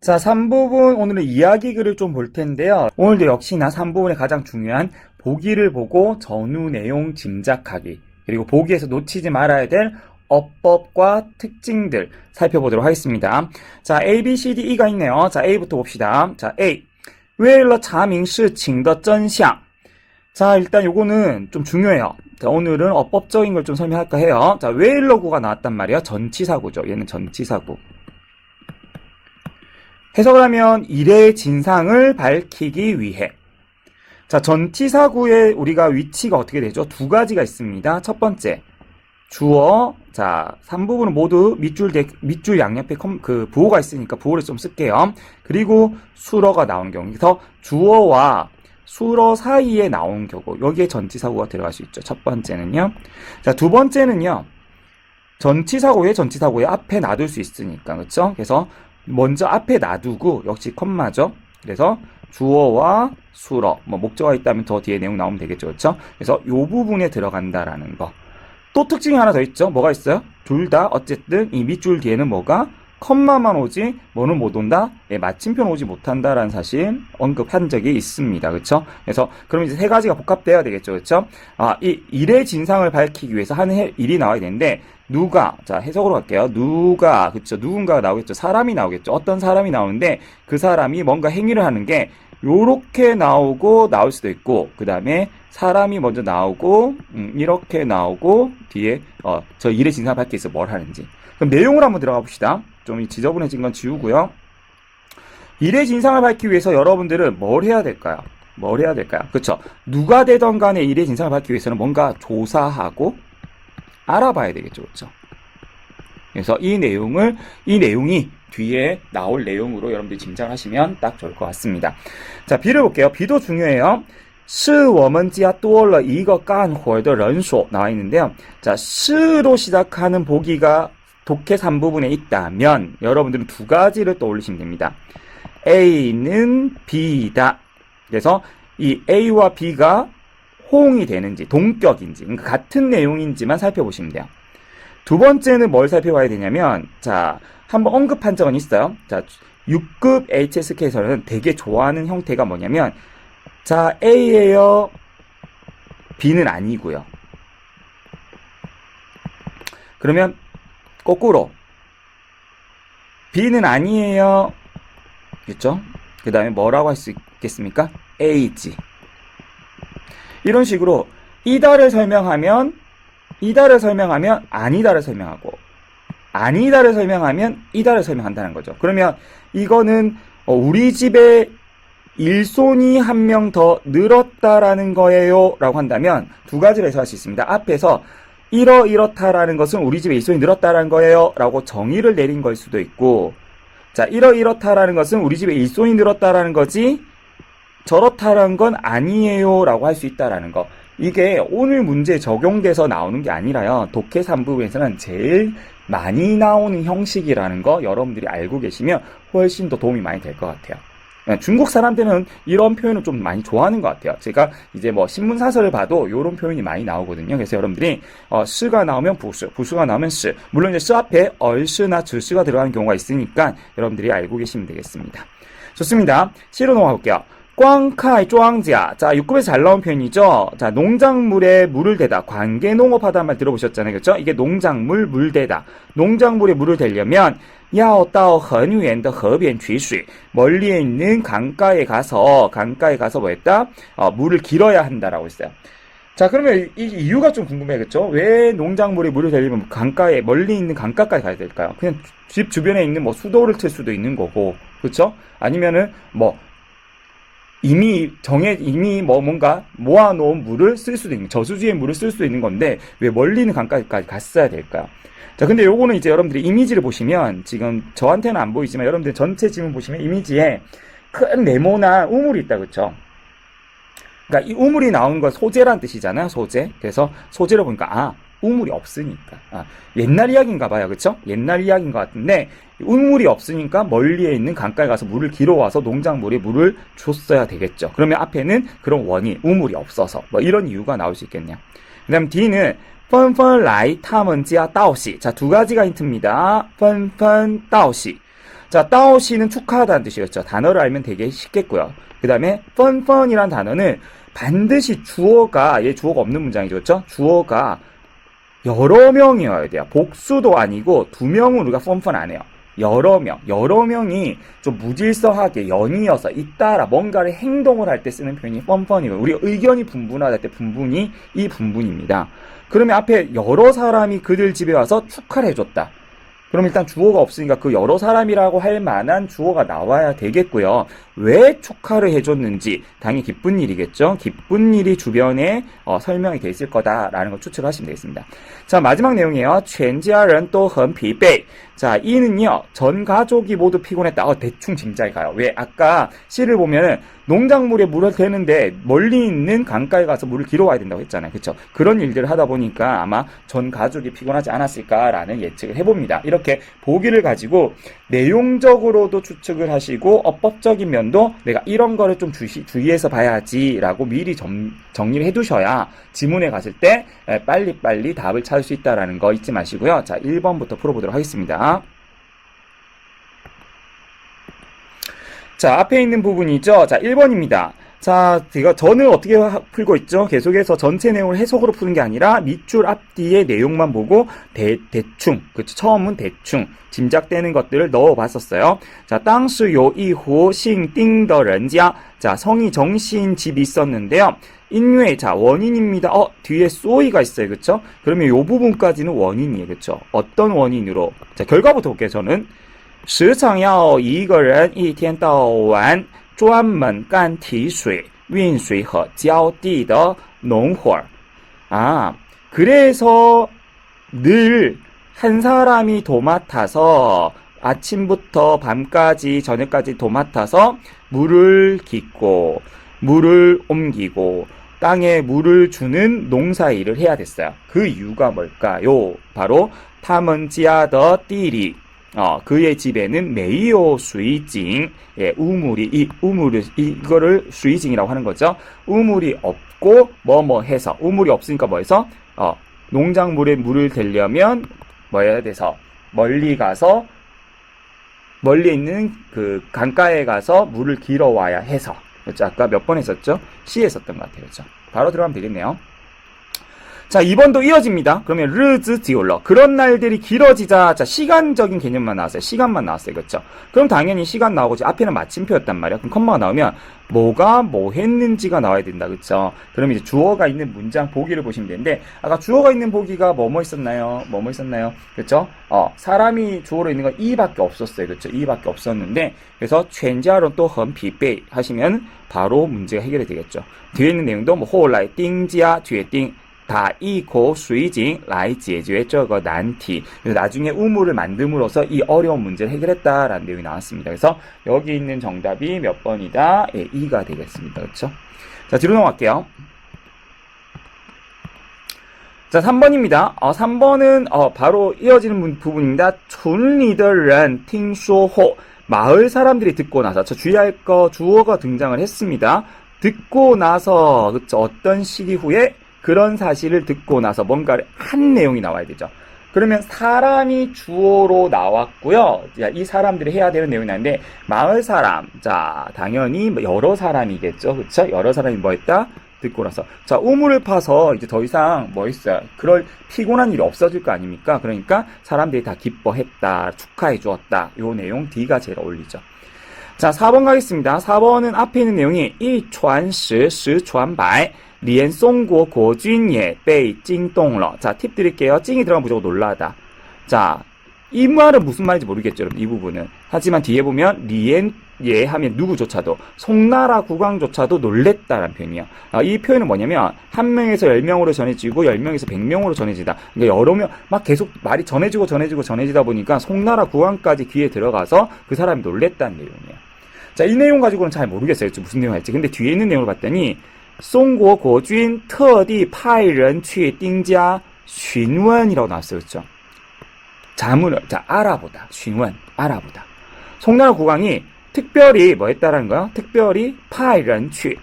자, 3부분 오늘은 이야기 글을 좀 볼 텐데요. 오늘도 역시나 3부분의 가장 중요한 보기를 보고 전후 내용 짐작하기, 그리고 보기에서 놓치지 말아야 될 어법과 특징들 살펴보도록 하겠습니다. 자, A, B, C, D, E가 있네요. 자, A부터 봅시다. 자, A. 为了查明事情的真相. 자, 일단 요거는 좀 중요해요. 자, 오늘은 어법적인 걸 좀 설명할까 해요. 자, 웨일러구가 나왔단 말이에요. 전치사구죠. 얘는 전치사구. 해석을 하면 일의 진상을 밝히기 위해. 자, 전치사구의 우리가 위치가 어떻게 되죠? 두 가지가 있습니다. 첫 번째, 주어. 자, 3부분은 모두 밑줄 양옆에 부호가 있으니까 부호를 좀 쓸게요. 그리고 수러가 나오는 경우. 그래서 주어와 수러 사이에 나온 경우, 여기에 전치사구가 들어갈 수 있죠. 첫 번째는요. 자, 두 번째는요. 전치사구에 앞에 놔둘 수 있으니까, 그렇죠? 그래서 먼저 앞에 놔두고, 역시 컴마죠. 그래서 주어와 수러, 목적어가 있다면 더 뒤에 내용 나오면 되겠죠. 그렇죠? 그래서 요 부분에 들어간다라는 거. 또 특징이 하나 더 있죠. 뭐가 있어요? 둘 다 어쨌든 이 밑줄 뒤에는 뭐가? 컴마만 오지 뭐는 못 온다? 예, 마침표는 오지 못한다라는 사실 언급한 적이 있습니다. 그렇죠? 그래서 그럼 이제 세 가지가 복합돼야 되겠죠. 그렇죠? 이 일의 진상을 밝히기 위해서 하는 일이 나와야 되는데, 누가, 자, 해석으로 갈게요. 누가, 그쵸? 누군가가 나오겠죠. 사람이 나오겠죠. 어떤 사람이 나오는데 그 사람이 뭔가 행위를 하는 게 요렇게 나오고 나올 수도 있고, 그 다음에 사람이 먼저 나오고 이렇게 나오고 뒤에 저 일의 진상을 밝히기 위해서 뭘 하는지. 그럼 내용을 한번 들어가 봅시다. 좀 지저분해진 건 지우고요. 일의 진상을 밝히기 위해서 여러분들은 뭘 해야 될까요? 뭘 해야 될까요? 그쵸? 누가 되던 간에 일의 진상을 밝히기 위해서는 뭔가 조사하고 알아봐야 되겠죠. 그렇죠? 그래서 이 내용이 뒤에 나올 내용으로 여러분들이 짐작하시면 딱 좋을 것 같습니다. 자, B를 볼게요. B도 중요해요. 是我们家多了一个干活的人数 나와 있는데요. 자, 是로 시작하는 보기가 독해 3부분에 있다면 여러분들은 두 가지를 떠올리시면 됩니다. A는 B다. 그래서 이 A와 B가 호응이 되는지 동격인지, 그러니까 같은 내용인지만 살펴보시면 돼요. 두 번째는 뭘 살펴봐야 되냐면, 자, 한번 언급한 적은 있어요. 자, 6급 HSK에서는 되게 좋아하는 형태가 뭐냐면, 자, A예요, B는 아니고요. 그러면 거꾸로 B는 아니에요, 그렇죠? 그 다음에 뭐라고 할 수 있겠습니까? A지. 이런 식으로 이다를 설명하면 아니다를 설명하고, 아니다를 설명하면 이다를 설명한다는 거죠. 그러면 이거는 우리 집에 일손이 한 명 더 늘었다라는 거예요 라고 한다면 두 가지로 해석할 수 있습니다. 앞에서 이렇다라는 것은 우리 집에 일손이 늘었다라는 거예요 라고 정의를 내린 걸 수도 있고, 자, 이렇다라는 것은 우리 집에 일손이 늘었다라는 거지 저렇다라는 건 아니에요 라고 할 수 있다라는 거. 이게 오늘 문제에 적용돼서 나오는 게 아니라요, 독해 3부분에서는 제일 많이 나오는 형식이라는 거 여러분들이 알고 계시면 훨씬 더 도움이 많이 될 것 같아요. 중국 사람들은 이런 표현을 좀 많이 좋아하는 것 같아요. 제가 이제 신문 사설을 봐도 이런 표현이 많이 나오거든요. 그래서 여러분들이 시가 나오면 부수가 나오면 시, 물론 이제 시 앞에 얼시나 주시가 들어가는 경우가 있으니까 여러분들이 알고 계시면 되겠습니다. 좋습니다. 시로 넘어가 볼게요. 꽝카이 庄稼. 자, 6급에서 잘 나온 표현이죠. 자, 농작물에 물을 대다. 관계농업하다는 말 들어보셨잖아요. 그렇죠? 이게 농작물 물 대다. 농작물에 물을 대려면 要到很远的河边取水. 멀리에 있는 강가에 가서 뭐 했다? 물을 길어야 한다라고 했어요. 자, 그러면 이 이유가 좀 궁금해, 그렇죠? 왜 농작물에 물을 대려면 강가에, 멀리 있는 강가까지 가야 될까요? 그냥 집 주변에 있는 수도를 틀 수도 있는 거고, 그렇죠? 아니면은 이미 뭔가 모아놓은 물을 쓸 수도 있는, 저수지의 물을 쓸 수도 있는 건데 왜 멀리 있는 강가까지 갔어야 될까요? 자, 근데 요거는 이제 여러분들이 이미지를 보시면, 지금 저한테는 안 보이지만 여러분들 전체 지문 보시면 이미지에 큰 네모난 우물이 있다, 그쵸? 그러니까 이 우물이 나오는 건 소재란 뜻이잖아요, 소재. 그래서 소재를 보니까 우물이 없으니까. 옛날 이야기인가 봐요, 그쵸? 옛날 이야기인 것 같은데 우물이 없으니까 멀리에 있는 강가에 가서 물을 길어와서 농작물에 물을 줬어야 되겠죠. 그러면 앞에는 그런 원인, 우물이 없어서 이런 이유가 나올 수 있겠네요. 그 다음 D는 纷纷来他们家道喜. 자, 두 가지가 힌트입니다. 纷纷道喜. 자, 따오시는 축하하다는 뜻이었죠. 단어를 알면 되게 쉽겠고요. 그 다음에 펀펀이란 단어는 반드시 주어가, 얘 주어가 없는 문장이죠. 그렇죠? 주어가 여러 명이어야 돼요. 복수도 아니고 두 명은 우리가 펀펀 안 해요. 여러 명이 좀 무질서하게 연이어서 잇따라 뭔가를 행동을 할 때 쓰는 표현이 펀펀이고, 우리 의견이 분분하다 할 때 분분이 이 분분입니다. 그러면 앞에 여러 사람이 그들 집에 와서 축하를 해줬다. 그럼 일단 주어가 없으니까 그 여러 사람이라고 할 만한 주어가 나와야 되겠고요. 왜 축하를 해줬는지 당연히 기쁜 일이겠죠. 기쁜 일이 주변에 설명이 돼 있을 거다라는 걸 추측을 하시면 되겠습니다. 자, 마지막 내용이에요. 全家人都很疲惫. 자, 이는요, 전 가족이 모두 피곤했다. 대충 짐작이 가요. 왜? 아까 시를 보면은 농작물에 물을 대는데 멀리 있는 강가에 가서 물을 길어 와야 된다고 했잖아요. 그쵸? 그런 일들을 하다 보니까 아마 전 가족이 피곤하지 않았을까라는 예측을 해봅니다. 이렇게 보기를 가지고 내용적으로도 추측을 하시고 어법적인 면도 내가 이런 거를 좀 주의해서 봐야지라고 미리 정리를 해두셔야 지문에 갔을 때 빨리빨리 답을 찾을 수 있다는 거 잊지 마시고요. 자, 1번부터 풀어보도록 하겠습니다. 자, 앞에 있는 부분이죠. 자, 1번입니다. 자, 이거 저는 어떻게 풀고 있죠? 계속해서 전체 내용을 해석으로 푸는 게 아니라 밑줄 앞뒤의 내용만 보고 대충, 그쵸? 처음은 대충 짐작되는 것들을 넣어봤었어요. 자, 当时有一户姓丁的人家. 자, 성이 정신 집이 있었는데요. 인외, 자, 원인입니다. 뒤에 쏘이가 있어요. 그쵸? 그러면 요 부분까지는 원인이에요. 그쵸? 어떤 원인으로? 자, 결과부터 볼게요, 저는. 时常要一个人一天到晚专门干提水、运水和浇地的农活. 그래서 늘 한 사람이 도맡아서 아침부터 밤까지 저녁까지 도맡아서 물을 깃고 물을 옮기고 땅에 물을 주는 농사일을 해야 됐어요. 그 이유가 뭘까요? 바로 他们家的地里 그의 집에는 메이오 수이징, 이거를 수이징이라고 하는 거죠. 우물이 없고, 해서, 우물이 없으니까 뭐 해서, 농작물에 물을 대려면, 뭐 해야 돼서, 멀리 있는 그 강가에 가서 물을 길어 와야 해서. 그렇죠? 아까 몇 번 했었죠? 시에 썼던 것 같아요. 그렇죠? 바로 들어가면 되겠네요. 자, 2번도 이어집니다. 그러면 르즈 디올러. 그런 날들이 길어지자, 자, 시간적인 개념만 나왔어요. 시간만 나왔어요. 그렇죠? 그럼 당연히 시간 나오고, 앞에는 마침표였단 말이야. 그럼 컴마가 나오면 뭐가 뭐 했는지가 나와야 된다. 그렇죠? 그럼 이제 주어가 있는 문장 보기를 보시면 되는데, 아까 주어가 있는 보기가 뭐뭐 있었나요? 그렇죠? 사람이 주어로 있는 건 이밖에 없었어요. 그렇죠? 이밖에 없었는데, 그래서 全家人都很疲惫 하시면 바로 문제가 해결이 되겠죠. 뒤에 있는 내용도 뭐后来丁家决定 다一口水井来解决这个难题. 그래서 나중에 우물을 만듦으로써 이 어려운 문제를 해결했다라는 내용이 나왔습니다. 그래서 여기 있는 정답이 몇 번이다? 2가 되겠습니다. 그렇죠? 자, 뒤로 넘어갈게요. 자, 3번입니다. 3번은 바로 이어지는 부분입니다. 村里的人听说后, 마을 사람들이 듣고 나서, 주의할 거 주어가 등장을 했습니다. 듣고 나서, 그쵸? 어떤 시기 후에 그런 사실을 듣고 나서 뭔가를 한 내용이 나와야 되죠. 그러면 사람이 주어로 나왔고요. 이 사람들이 해야 되는 내용이 나는데, 마을 사람. 자, 당연히 여러 사람이겠죠. 그쵸? 여러 사람이 뭐 했다? 듣고 나서. 자, 우물을 파서 이제 더 이상 뭐 있어요? 그럴 피곤한 일이 없어질 거 아닙니까? 그러니까 사람들이 다 기뻐했다. 축하해 주었다. 요 내용 D가 제일 어울리죠. 자, 4번 가겠습니다. 4번은 앞에 있는 내용이 一传十,十传百. 连中国国军也被惊动了. 자, 팁 드릴게요. 찡이 들어가면 무조건 놀라다. 자, 이 말은 무슨 말인지 모르겠죠, 여러분. 이 부분은. 하지만 뒤에 보면 리엔 예 하면 누구조차도, 송나라 국왕조차도 놀랬다라는 표현이에요. 이 표현은 뭐냐면 한 명에서 10명으로 전해지고 10명에서 100명으로 전해지다. 그러니까 여러 명 막 계속 말이 전해지다 보니까 송나라 국왕까지 귀에 들어가서 그 사람이 놀랬다는 내용이에요. 자, 이 내용 가지고는 잘 모르겠어요. 무슨 내용 할지. 근데 뒤에 있는 내용을 봤더니 中国国军特地派人去丁家询问이라고 나왔어요. 그렇죠? 자문을, 알아보다. 询问, 알아보다. 송나라 국왕이 특별히 뭐 했다라는 거야? 특별히 派人去,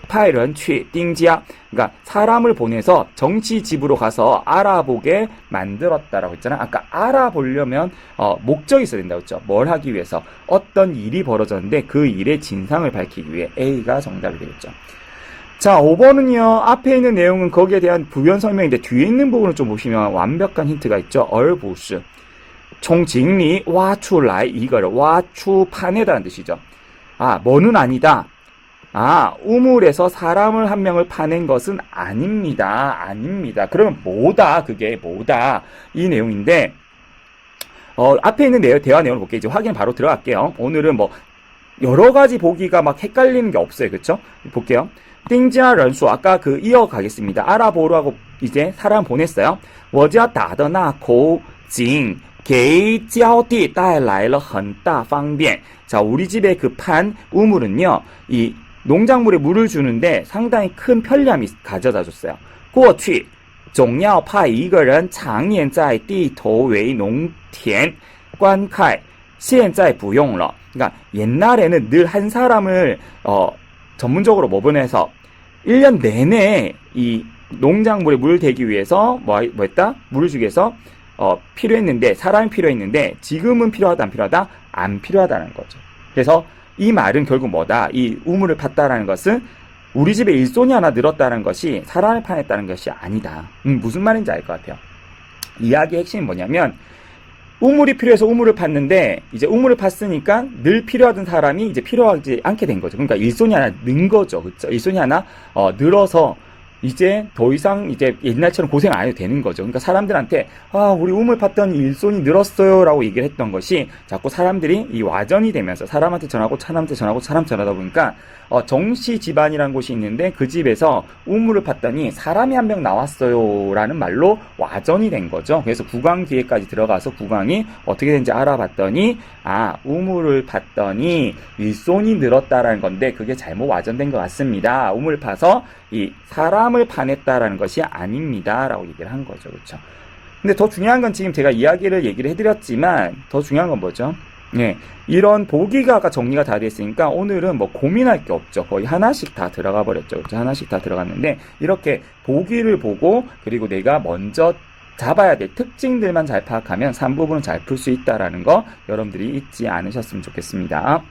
派人去盯家. 그러니까 사람을 보내서 정씨 집으로 가서 알아보게 만들었다라고 했잖아. 아까 알아보려면 목적이 있어야 된다고 했죠. 뭘 하기 위해서? 어떤 일이 벌어졌는데 그 일의 진상을 밝히기 위해. A가 정답이 되겠죠. 자, 5번은요. 앞에 있는 내용은 거기에 대한 부연 설명인데 뒤에 있는 부분을 좀 보시면 완벽한 힌트가 있죠. 而不是从井里挖出来一个人, 挖出 파내다라는 뜻이죠. 뭐는 아니다. 우물에서 사람을 한 명을 파낸 것은 아닙니다. 아닙니다. 그러면 뭐다? 그게 뭐다? 이 내용인데, 앞에 있는 대화 내용을 볼게요. 이제 확인 바로 들어갈게요. 오늘은 뭐, 여러 가지 보기가 막 헷갈리는 게 없어요. 그쵸? 볼게요. 띵지아 런수, 아까 이어가겠습니다. 알아보라고 이제 사람 보냈어요. 我家打的那口井给浇地带来了很大方便. 자, 우리 집의 그 판, 우물은요, 이 농작물에 물을 주는데 상당히 큰 편리함이 가져다 줬어요. 过去总要派一个人常年在地头为农田观看现在不用了. 그러니까 옛날에는 늘 한 사람을 전문적으로 보내서 1년 내내 이 농작물에 물을 대기 위해서 뭐했다? 물을 주기 위해서 필요했는데, 사람이 필요했는데 지금은 필요하다 안 필요하다? 안 필요하다는 거죠. 그래서 이 말은 결국 뭐다? 이 우물을 팠다라는 것은 우리 집에 일손이 하나 늘었다는 것이 사람을 파냈다는 것이 아니다. 무슨 말인지 알 것 같아요. 이야기의 핵심이 뭐냐면 우물이 필요해서 우물을 팠는데 이제 우물을 팠으니까 늘 필요하던 사람이 이제 필요하지 않게 된 거죠. 그러니까 일손이 하나 는 거죠. 그렇죠? 일손이 하나 늘어서 이제 더 이상 이제 옛날처럼 고생 안 해도 되는 거죠. 그러니까 사람들한테 우리 우물 팠더니 일손이 늘었어요 라고 얘기를 했던 것이 자꾸 사람들이 이 와전이 되면서 사람한테 전하고 사람한테 전하고 사람 전하다 보니까 정씨 집안이라는 곳이 있는데 그 집에서 우물을 팠더니 사람이 한 명 나왔어요 라는 말로 와전이 된 거죠. 그래서 국왕 뒤에까지 들어가서 국왕이 어떻게 된지 알아봤더니 우물을 팠더니 일손이 늘었다라는 건데 그게 잘못 와전된 것 같습니다. 우물을 파서 이 사람을 파냈다라는 것이 아닙니다 라고 얘기를 한 거죠. 그렇죠? 근데 더 중요한 건 지금 제가 얘기를 해드렸지만 더 중요한 건 뭐죠? 네, 이런 보기가 아까 정리가 다 됐으니까 오늘은 뭐 고민할 게 없죠. 거의 하나씩 다 들어가 버렸죠. 그렇죠? 하나씩 다 들어갔는데 이렇게 보기를 보고 그리고 내가 먼저 잡아야 될 특징들만 잘 파악하면 3부분은 잘 풀 수 있다라는 거 여러분들이 잊지 않으셨으면 좋겠습니다.